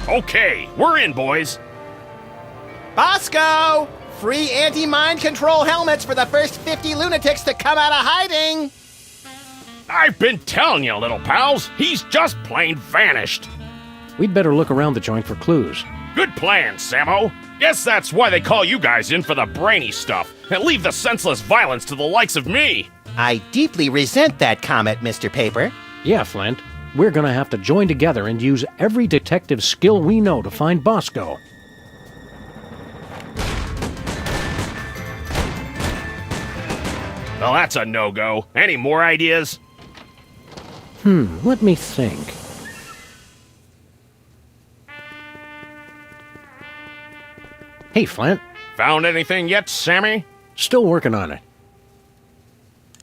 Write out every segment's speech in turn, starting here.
Okay, we're in, boys. Bosco! Free anti-mind control helmets for the first 50 lunatics to come out of hiding! I've been telling you, little pals, he's just plain vanished. We'd better look around the joint for clues. Good plan, Sammo. Guess that's why they call you guys in for the brainy stuff, and leave the senseless violence to the likes of me. I deeply resent that comment, Mr. Paper. Yeah, Flint. We're gonna have to join together and use every detective skill we know to find Bosco. Well, that's a no-go. Any more ideas? Let me think. Hey, Flint. Found anything yet, Sammy? Still working on it.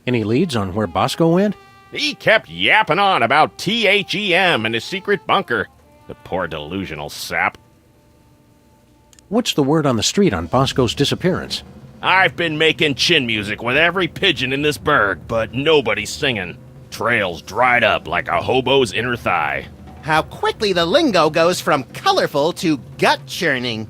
Any leads on where Bosco went? He kept yapping on about THEM and his secret bunker. The poor delusional sap. What's the word on the street on Bosco's disappearance? I've been making chin music with every pigeon in this burg, but nobody's singing. Trails dried up like a hobo's inner thigh. How quickly the lingo goes from colorful to gut-churning.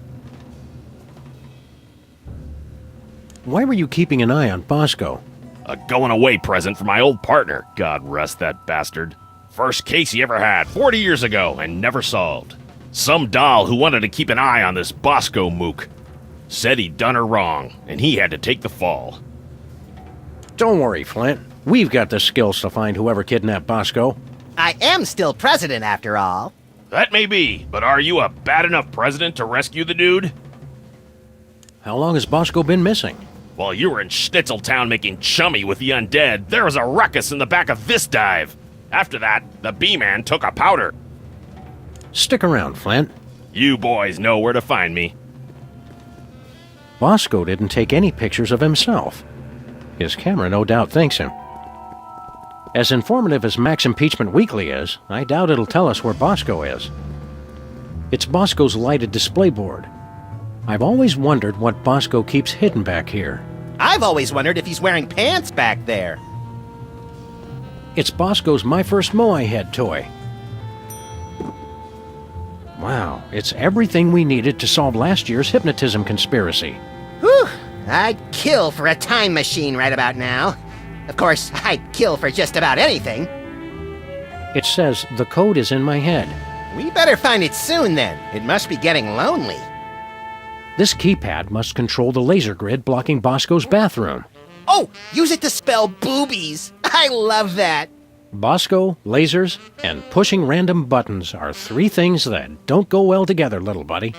Why were you keeping an eye on Bosco? A going-away present for my old partner, God rest that bastard. First case he ever had, 40 years ago, and never solved. Some doll who wanted to keep an eye on this Bosco mook. Said he'd done her wrong, and he had to take the fall. Don't worry, Flint. We've got the skills to find whoever kidnapped Bosco. I am still president, after all. That may be, but are you a bad enough president to rescue the dude? How long has Bosco been missing? While you were in Schnitzeltown making chummy with the undead, there was a ruckus in the back of this dive. After that, the B-Man took a powder. Stick around, Flint. You boys know where to find me. Bosco didn't take any pictures of himself. His camera no doubt thanks him. As informative as Max Impeachment Weekly is, I doubt it'll tell us where Bosco is. It's Bosco's lighted display board. I've always wondered what Bosco keeps hidden back here. I've always wondered if he's wearing pants back there. It's Bosco's My First Moai Head toy. Wow, it's everything we needed to solve last year's hypnotism conspiracy. Whew! I'd kill for a time machine right about now. Of course, I'd kill for just about anything. It says the code is in my head. We better find it soon then. It must be getting lonely. This keypad must control the laser grid blocking Bosco's bathroom. Oh, use it to spell boobies. I love that. Bosco, lasers, and pushing random buttons are three things that don't go well together, little buddy.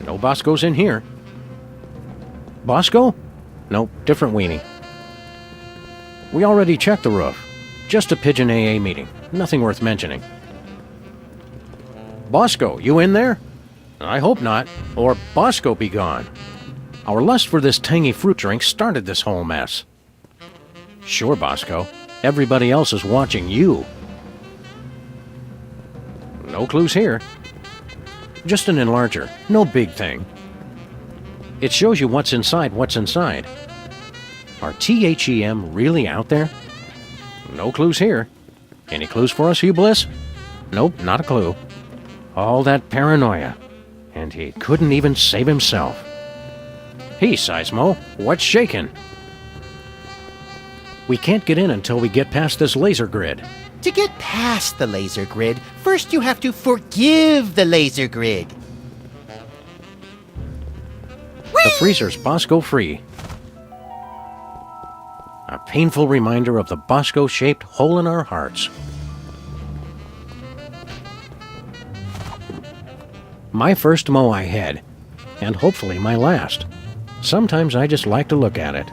No Bosco's in here. Bosco? Nope, different weenie. We already checked the roof. Just a pigeon AA meeting. Nothing worth mentioning. Bosco, you in there? I hope not, or Bosco be gone. Our lust for this tangy fruit drink started this whole mess. Sure, Bosco. Everybody else is watching you. No clues here. Just an enlarger. No big thing. It shows you what's inside what's inside. Are THEM really out there? No clues here. Any clues for us, Hugh Bliss? Nope, not a clue. All that paranoia. And he couldn't even save himself. Hey, Seismo, what's shaking? We can't get in until we get past this laser grid. To get past the laser grid, first you have to forgive the laser grid. The freezer's Bosco free. A painful reminder of the Bosco-shaped hole in our hearts. My first Moai head, and hopefully my last. Sometimes I just like to look at it.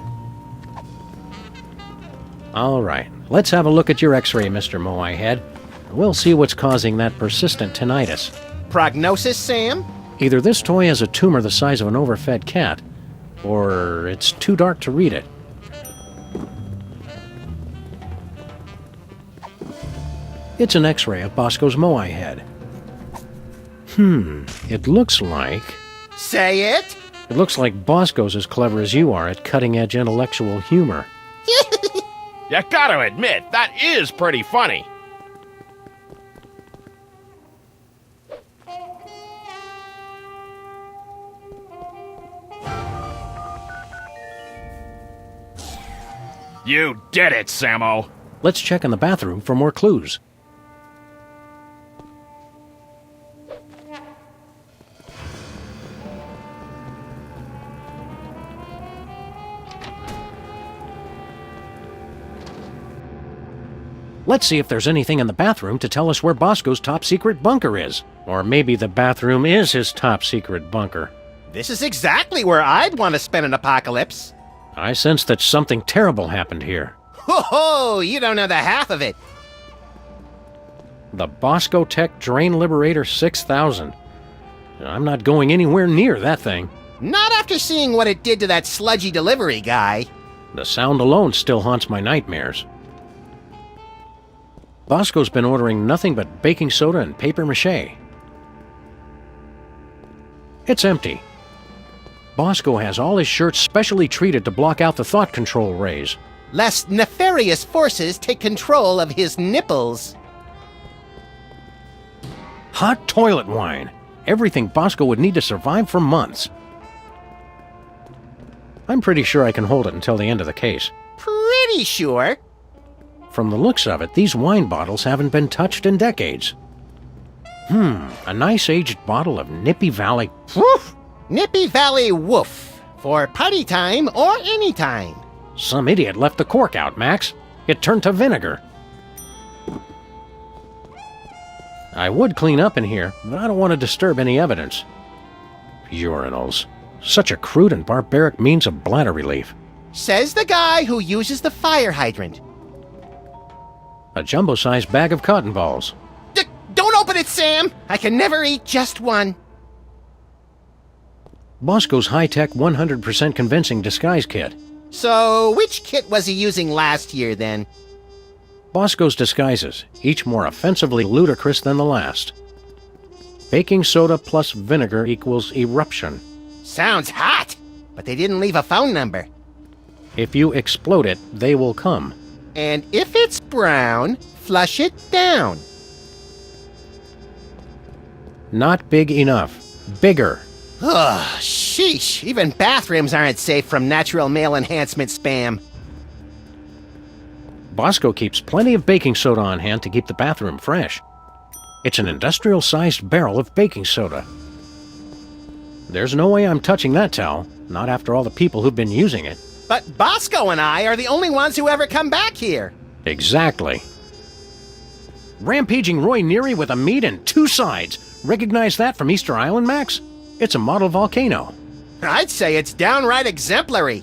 All right, let's have a look at your x-ray, Mr. Moai Head. We'll see what's causing that persistent tinnitus. Prognosis, Sam? Either this toy has a tumor the size of an overfed cat, or it's too dark to read it. It's an x-ray of Bosco's Moai Head. It looks like... Say it! It looks like Bosco's as clever as you are at cutting-edge intellectual humor. You gotta admit, that is pretty funny. You did it, Sammo. Let's check in the bathroom for more clues. Let's see if there's anything in the bathroom to tell us where Bosco's top-secret bunker is. Or maybe the bathroom is his top-secret bunker. This is exactly where I'd want to spend an apocalypse. I sense that something terrible happened here. Ho ho! You don't know the half of it. The Bosco Tech Drain Liberator 6000. I'm not going anywhere near that thing. Not after seeing what it did to that sludgy delivery guy. The sound alone still haunts my nightmares. Bosco's been ordering nothing but baking soda and paper mache. It's empty. Bosco has all his shirts specially treated to block out the thought control rays. Lest nefarious forces take control of his nipples. Hot toilet wine. Everything Bosco would need to survive for months. I'm pretty sure I can hold it until the end of the case. Pretty sure. From the looks of it, these wine bottles haven't been touched in decades. A nice aged bottle of Nippy Valley. Woof! Nippy Valley Woof. For party time or any time. Some idiot left the cork out, Max. It turned to vinegar. I would clean up in here, but I don't want to disturb any evidence. Urinals. Such a crude and barbaric means of bladder relief. Says the guy who uses the fire hydrant. A jumbo-sized bag of cotton balls. Don't open it, Sam! I can never eat just one. Bosco's high-tech 100% convincing disguise kit. So, which kit was he using last year, then? Bosco's disguises, each more offensively ludicrous than the last. Baking soda plus vinegar equals eruption. Sounds hot, but they didn't leave a phone number. If you explode it, they will come. And if it's brown, flush it down. Not big enough. Bigger. Ugh, sheesh. Even bathrooms aren't safe from natural male enhancement spam. Bosco keeps plenty of baking soda on hand to keep the bathroom fresh. It's an industrial-sized barrel of baking soda. There's no way I'm touching that towel, not after all the people who've been using it. But Bosco and I are the only ones who ever come back here. Exactly. Rampaging Roy Neary with a meat and two sides. Recognize that from Easter Island, Max? It's a model volcano. I'd say it's downright exemplary.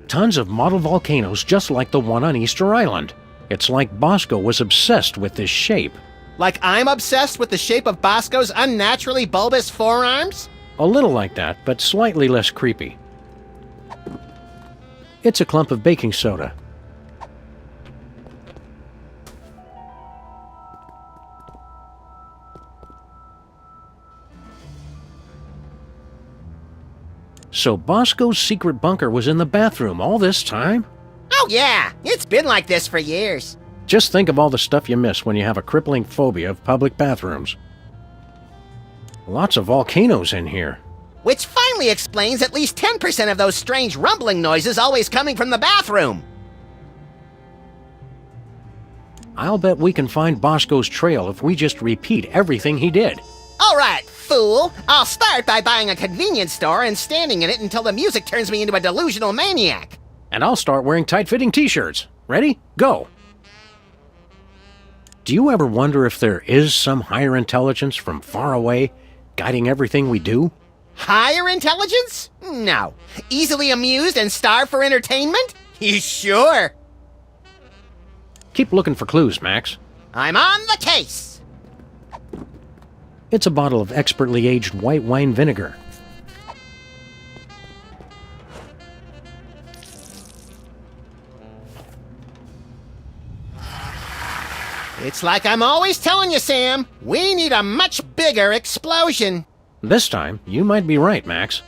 Tons of model volcanoes just like the one on Easter Island. It's like Bosco was obsessed with this shape. Like I'm obsessed with the shape of Bosco's unnaturally bulbous forearms? A little like that, but slightly less creepy. It's a clump of baking soda. So Bosco's secret bunker was in the bathroom all this time? Oh yeah, it's been like this for years. Just think of all the stuff you miss when you have a crippling phobia of public bathrooms. Lots of volcanoes in here. Which finally explains at least 10% of those strange rumbling noises always coming from the bathroom. I'll bet we can find Bosco's trail if we just repeat everything he did. All right, fool. I'll start by buying a convenience store and standing in it until the music turns me into a delusional maniac. And I'll start wearing tight-fitting t-shirts. Ready? Go! Do you ever wonder if there is some higher intelligence from far away guiding everything we do? Higher intelligence? No. Easily amused and starved for entertainment? You sure? Keep looking for clues, Max. I'm on the case. It's a bottle of expertly aged white wine vinegar. It's like I'm always telling you, Sam. We need a much bigger explosion. This time, you might be right, Max.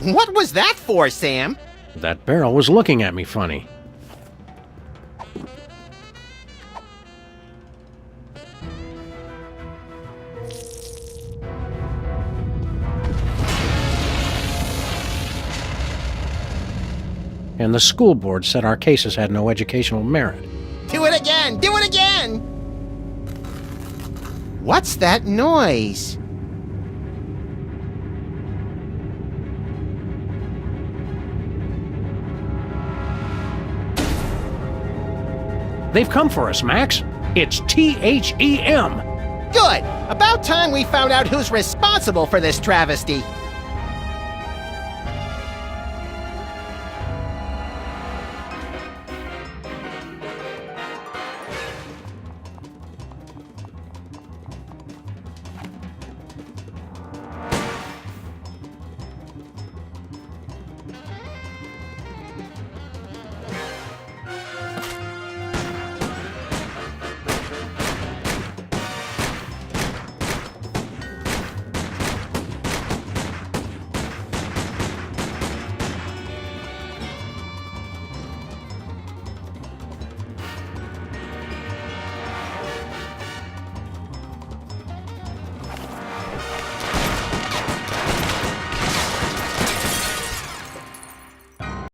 What was that for, Sam? That barrel was looking at me funny. And the school board said our cases had no educational merit. Do it again! Do it again! What's that noise? They've come for us, Max. It's THEM. Good! About time we found out who's responsible for this travesty.